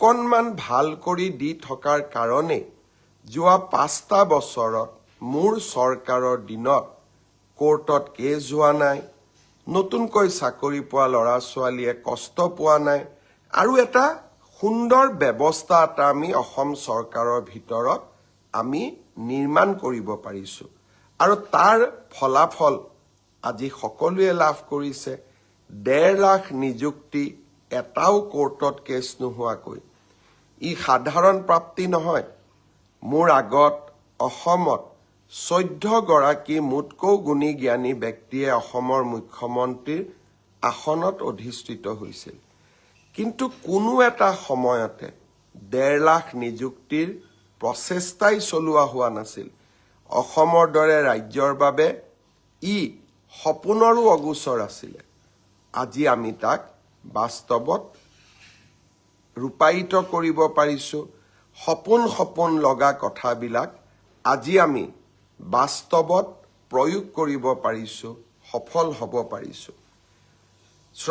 অকণমান ভাল কৰি দি থকাৰ কাৰণে যোৱা 5টা বছৰত মোৰ চৰকাৰৰ দিনত কোৰ্টত কেছ হোৱা নাই, নতুনকৈ চাকৰি পোৱা ল'ৰা ছোৱালীয়ে কষ্ট পোৱা নাই, আৰু এটা সুন্দৰ ব্যৱস্থা এটা আমি অসম চৰকাৰৰ ভিতৰত আমি নিৰ্মাণ কৰিব পাৰিছো। আৰু তাৰ ফলাফল আজি সকলোৱে লাভ কৰিছে। 1.5 লাখ নিযুক্তি এটাও কোৰ্টত কেছ নোহোৱাকৈ। ই সাধাৰণ প্ৰাপ্তি নহয়। মোৰ আগত অসমত 14 গৰাকী মোতকৈ গুণী জ্ঞানী ব্যক্তিয়ে অসমৰ মুখ্যমন্ত্ৰীৰ আসনত অধিষ্ঠিত হৈছিল, কিন্তু কোনো এটা সময়তে 1.5 লাখ নিযুক্তিৰ প্ৰচেষ্টাই চলোৱা হোৱা নাছিল। অসমৰ দৰে ৰাজ্যৰ বাবে ই সপোনৰো অগোচৰ আছিলে। আজি আমি তাক বাস্তৱত ৰূপায়িত কৰিব পাৰিছো। সপোন লগা কথাবিলাক আজি আমি বাস্তৱত প্ৰয়োগ কৰিব পাৰিছো, সফল হ'ব পাৰিছো।